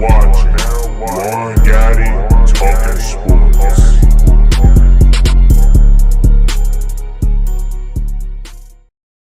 watching One Gotti Talking Sports.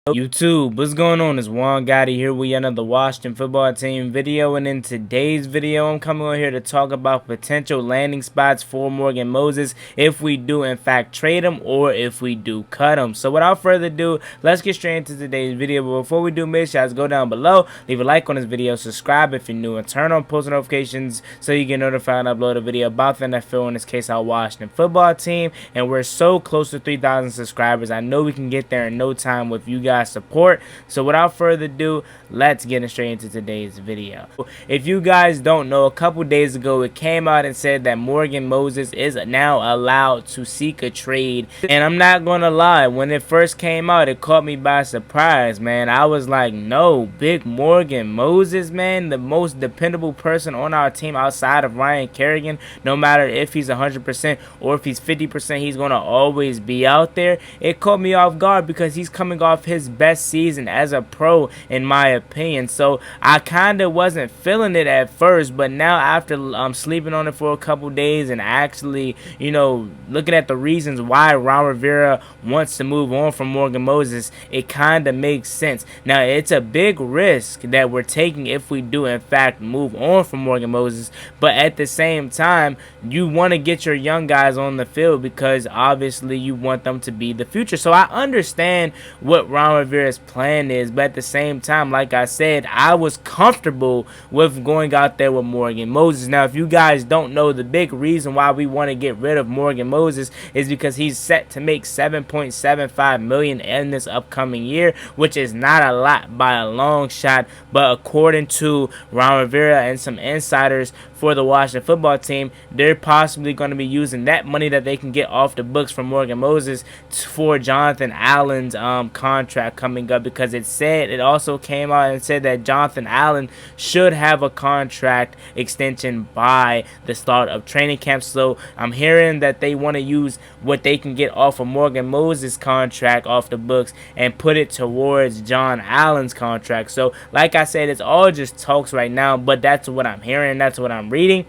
YouTube, what's going on? It's Juan Gotti here with another Washington football team video, and in today's video I'm coming on here to talk about potential landing spots for Morgan Moses if we do in fact trade him or if we do cut him. So without further ado, let's get straight into today's video. But before we do, make sure you guys go down below, leave a like on this video, subscribe if you're new, and turn on post notifications so you get notified when I upload a video about the NFL, in this case our Washington football team. And we're so close to 3,000 subscribers. I know we can get there in no time with you guys support. So without further ado, let's get straight into today's video. If you guys don't know, a couple days ago it came out and said that Morgan Moses is now allowed to seek a trade, and I'm not gonna lie, when it first came out it caught me by surprise, man. I was like, no, big Morgan Moses, man, the most dependable person on our team outside of Ryan Kerrigan. No matter if he's 100% or if he's 50%, he's gonna always be out there. It caught me off guard because he's coming off his best season as a pro, in my opinion. So I kind of wasn't feeling it at first, but now after sleeping on it for a couple days and actually, you know, looking at the reasons why Ron Rivera wants to move on from Morgan Moses, it kind of makes sense. Now it's a big risk that we're taking if we do in fact move on from Morgan Moses, but at the same time you want to get your young guys on the field because obviously you want them to be the future. So I understand what Ron Rivera's plan is, but at the same time, like I said, I was comfortable with going out there with Morgan Moses. Now if you guys don't know, the big reason why we want to get rid of Morgan Moses is because he's set to make $7.75 million in this upcoming year, which is not a lot by a long shot, but according to Ron Rivera and some insiders for the Washington football team, they're possibly going to be using that money that they can get off the books from Morgan Moses for Jonathan Allen's contract coming up, because it also came out and said that Jonathan Allen should have a contract extension by the start of training camp. So I'm hearing that they want to use what they can get off of Morgan Moses' contract off the books and put it towards John Allen's contract. So like I said, it's all just talks right now, but that's what I'm hearing, that's what I'm reading.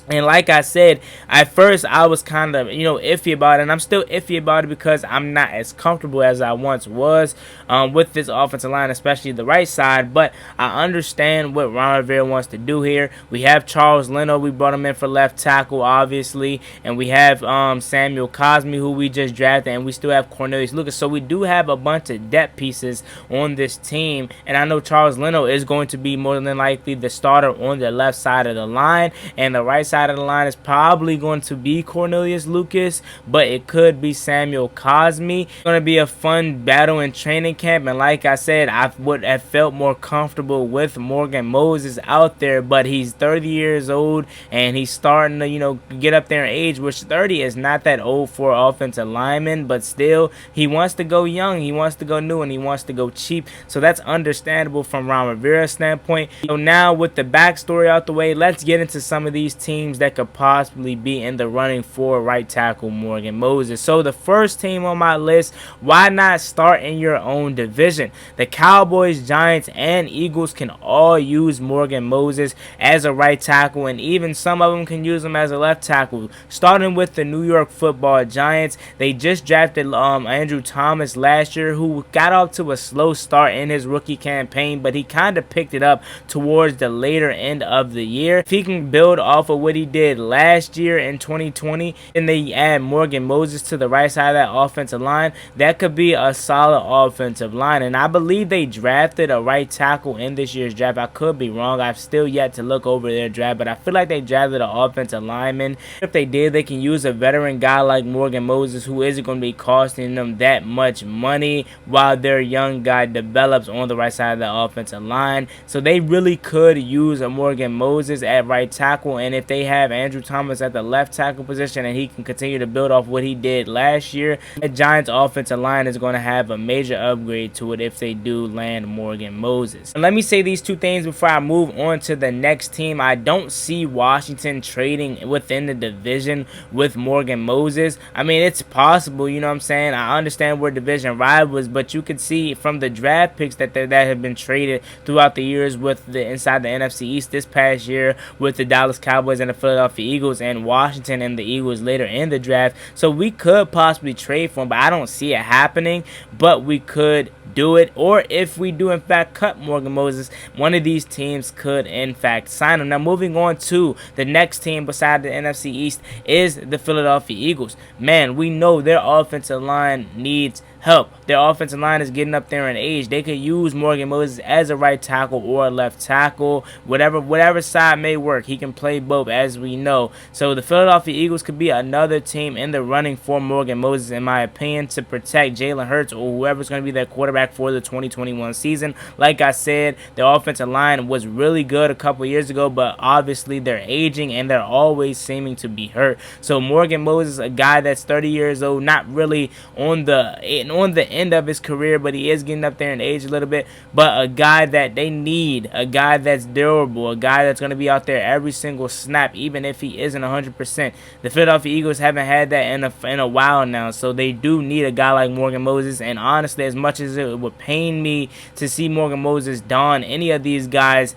And like I said, at first I was kind of, iffy about it, and I'm still iffy about it because I'm not as comfortable as I once was with this offensive line, especially the right side. But I understand what Ron Rivera wants to do here. We have Charles Leno, we brought him in for left tackle, obviously, and we have Samuel Cosme, who we just drafted, and we still have Cornelius Lucas. So we do have a bunch of depth pieces on this team, and I know Charles Leno is going to be more than likely the starter on the left side of the line, and the right side of the line is probably going to be Cornelius Lucas, but it could be Samuel Cosme. It's going to be a fun battle in training camp, and like I said, I would have felt more comfortable with Morgan Moses out there, but he's 30 years old and he's starting to get up there in age, which 30 is not that old for an offensive lineman, but still he wants to go young, he wants to go new, and he wants to go cheap. So that's understandable from Ron Rivera's standpoint. So now with the backstory out the way, let's get into some of these teams that could possibly be in the running for right tackle Morgan Moses. So the first team on my list, why not start in your own division? The Cowboys, Giants, and Eagles can all use Morgan Moses as a right tackle, and even some of them can use him as a left tackle. Starting with the New York Football Giants, they just drafted Andrew Thomas last year, who got off to a slow start in his rookie campaign, but he kind of picked it up towards the later end of the year. If he can build off of what he did last year in 2020, and they add Morgan Moses to the right side of that offensive line, that could be a solid offensive line. And I believe they drafted a right tackle in this year's draft. I could be wrong, I've still yet to look over their draft, but I feel like they drafted an offensive lineman. If they did, they can use a veteran guy like Morgan Moses, who isn't going to be costing them that much money while their young guy develops on the right side of the offensive line. So they really could use a Morgan Moses at right tackle, and if they they have Andrew Thomas at the left tackle position and he can continue to build off what he did last year, the Giants offensive line is going to have a major upgrade to it if they do land Morgan Moses. And let me say these two things before I move on to the next team. I don't see Washington trading within the division with Morgan Moses. I mean, it's possible, you know what I'm saying? I understand we're division rivals, but you can see from the draft picks that have been traded throughout the years with the inside the NFC East this past year with the Dallas Cowboys and the Philadelphia Eagles and Washington and the Eagles later in the draft. So we could possibly trade for him, but I don't see it happening. But we could do it, or if we do in fact cut Morgan Moses, one of these teams could in fact sign him. Now moving on to the next team beside the NFC East is the Philadelphia Eagles. Man, we know their offensive line needs help. Their offensive line is getting up there in age. They could use Morgan Moses as a right tackle or a left tackle. Whatever side may work. He can play both, as we know. So the Philadelphia Eagles could be another team in the running for Morgan Moses, in my opinion, to protect Jalen Hurts or whoever's going to be their quarterback for the 2021 season. Like I said, their offensive line was really good a couple years ago, but obviously they're aging and they're always seeming to be hurt. So Morgan Moses, a guy that's 30 years old, not really on the end of his career, but he is getting up there in age a little bit, but a guy that they need, a guy that's durable, a guy that's going to be out there every single snap, even if he isn't 100%. The Philadelphia Eagles haven't had that in a while now, so they do need a guy like Morgan Moses. And honestly, as much as it would pain me to see Morgan Moses don any of these guys'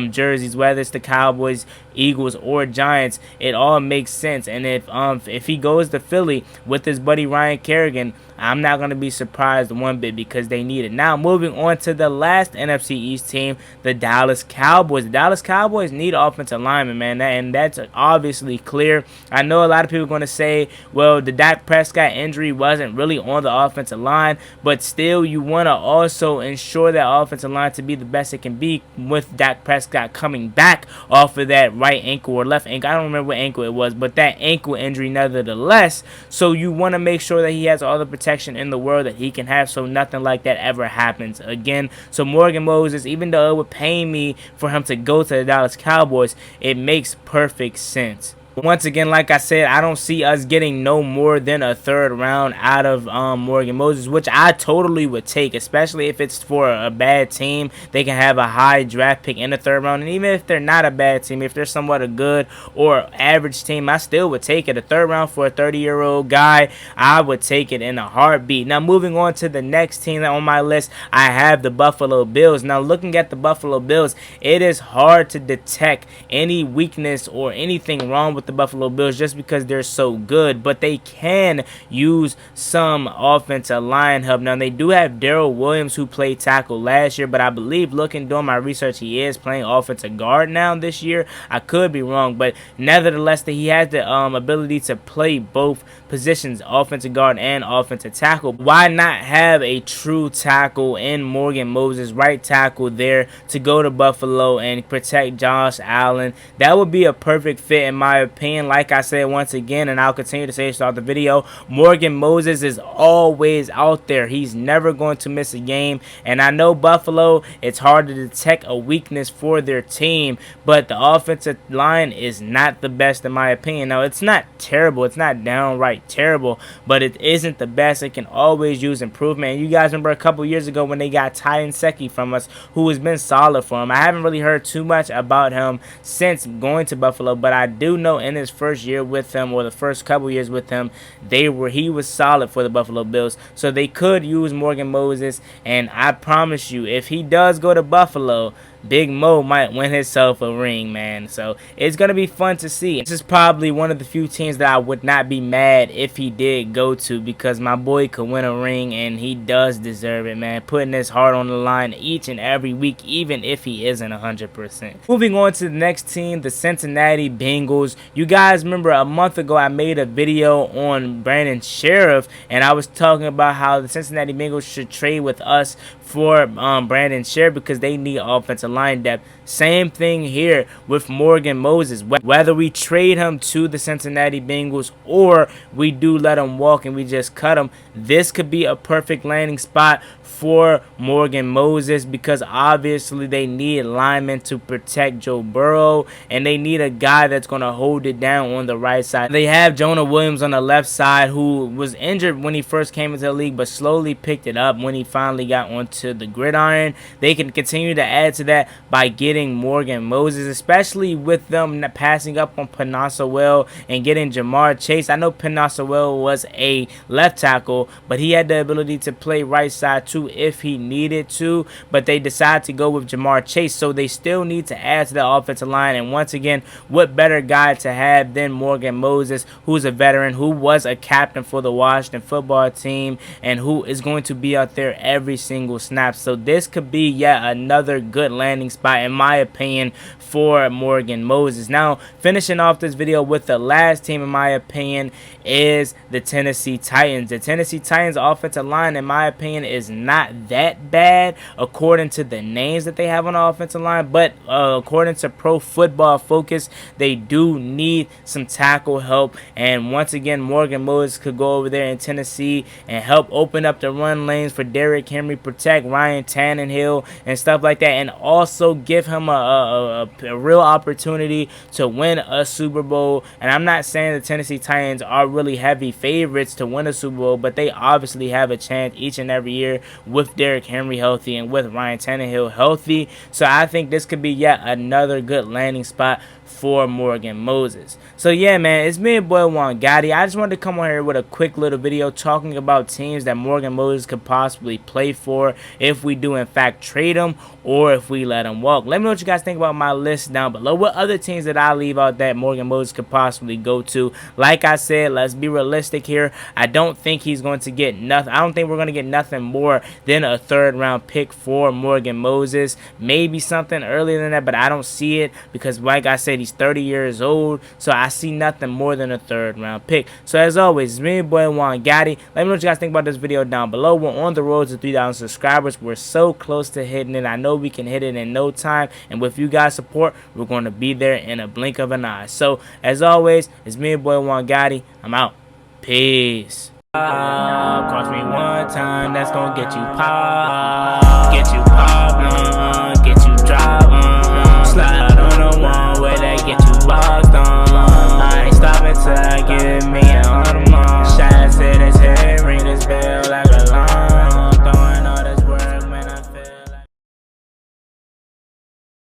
jerseys, whether it's the Cowboys, Eagles, or Giants, it all makes sense. And if he goes to Philly with his buddy Ryan Kerrigan, I'm not going to be surprised one bit, because they need it. Now, moving on to the last NFC East team, the Dallas Cowboys. The Dallas Cowboys need offensive linemen, man, and that's obviously clear. I know a lot of people are going to say, well, the Dak Prescott injury wasn't really on the offensive line, but still, you want to also ensure that offensive line to be the best it can be with Dak Prescott coming back off of that right ankle or left ankle. I don't remember what ankle it was, but that ankle injury nevertheless. So you want to make sure that he has all the protection in the world that he can have, so nothing like that ever happens again. So Morgan Moses, even though it would pain me for him to go to the Dallas Cowboys, it makes perfect sense. Once again, like I said, I don't see us getting no more than a third round out of Morgan Moses, which I totally would take, especially if it's for a bad team. They can have a high draft pick in the third round, and even if they're not a bad team, if they're somewhat a good or average team, I still would take it. A third round for a 30-year-old guy, I would take it in a heartbeat. Now, moving on to the next team on my list, I have the Buffalo Bills. Now, looking at the Buffalo Bills, it is hard to detect any weakness or anything wrong with the Buffalo Bills just because they're so good, but they can use some offensive line help. Now, they do have Darrell Williams, who played tackle last year, but I believe, doing my research, he is playing offensive guard now this year. I could be wrong, but nevertheless, he has the ability to play both positions, offensive guard and offensive tackle. Why not have a true tackle in Morgan Moses, right tackle there, to go to Buffalo and protect Josh Allen? That would be a perfect fit in my opinion. Like I said once again, and I'll continue to say this throughout the video, Morgan Moses is always out there. He's never going to miss a game. And I know Buffalo, it's hard to detect a weakness for their team, but the offensive line is not the best in my opinion. Now, it's not terrible. It's not downright terrible, but it isn't the best. It can always use improvement. And you guys remember a couple years ago when they got Ty Nsekhe from us, who has been solid for him. I haven't really heard too much about him since going to Buffalo, but I do know in his first year with him, or the first couple years with him, he was solid for the Buffalo Bills. So they could use Morgan Moses, and I promise you, if he does go to Buffalo, Big Mo might win himself a ring, man. So it's going to be fun to see. This is probably one of the few teams that I would not be mad if he did go to, because my boy could win a ring, and he does deserve it, man. Putting his heart on the line each and every week, even if he isn't 100%. Moving on to the next team, the Cincinnati Bengals. You guys remember a month ago I made a video on Brandon Sheriff, and I was talking about how the Cincinnati Bengals should trade with us for Brandon Sheriff because they need offensive line depth. Same thing here with Morgan Moses. Whether we trade him to the Cincinnati Bengals or we do let him walk and we just cut him, this could be a perfect landing spot for Morgan Moses, because obviously they need linemen to protect Joe Burrow, and they need a guy that's going to hold it down on the right side. They have Jonah Williams on the left side, who was injured when he first came into the league but slowly picked it up when he finally got onto the gridiron. They can continue to add to that by getting Morgan Moses, especially with them passing up on Penasawel and getting Jamar Chase. I know Penasawel was a left tackle, but he had the ability to play right side too if he needed to, but they decided to go with Jamar Chase, so they still need to add to the offensive line. And once again, what better guy to have than Morgan Moses, who's a veteran, who was a captain for the Washington football team, and who is going to be out there every single snap. So this could be yet another good landing spot, in my opinion, for Morgan Moses. Now, finishing off this video with the last team, in my opinion, is the Tennessee Titans. The Tennessee Titans offensive line, in my opinion, is not that bad according to the names that they have on the offensive line, but according to Pro Football Focus, they do need some tackle help. And once again, Morgan Moses could go over there in Tennessee and help open up the run lanes for Derrick Henry, protect Ryan Tannehill and stuff like that, and also give him a real opportunity to win a Super Bowl. And I'm not saying the Tennessee Titans are really heavy favorites to win a Super Bowl, but they obviously have a chance each and every year with Derrick Henry healthy and with Ryan Tannehill healthy. So I think this could be yet another good landing spot for Morgan Moses. So yeah, man, it's me, your boy Juan Gotti. I just wanted to come on here with a quick little video talking about teams that Morgan Moses could possibly play for if we do in fact trade him or if we let him walk. Let me know what you guys think about my list down below. What other teams that I leave out that Morgan Moses could possibly go to? Like I said, let's be realistic here. I don't think he's going to get nothing. I don't think we're going to get nothing more than a third-round pick for Morgan Moses. Maybe something earlier than that, but I don't see it because, like I said, he's 30 years old, so I see nothing more than a third-round pick. So as always, it's me, your boy Juan Gotti. Let me know what you guys think about this video down below. We're on the road to 3,000 subscribers. We're so close to hitting it. I know we can hit it in no time, and with you guys' support, we're going to be there in a blink of an eye. So as always, it's me, your boy Juan Gotti. I'm out. Peace. Cross me one time, that's gonna get you popped. Get you popped.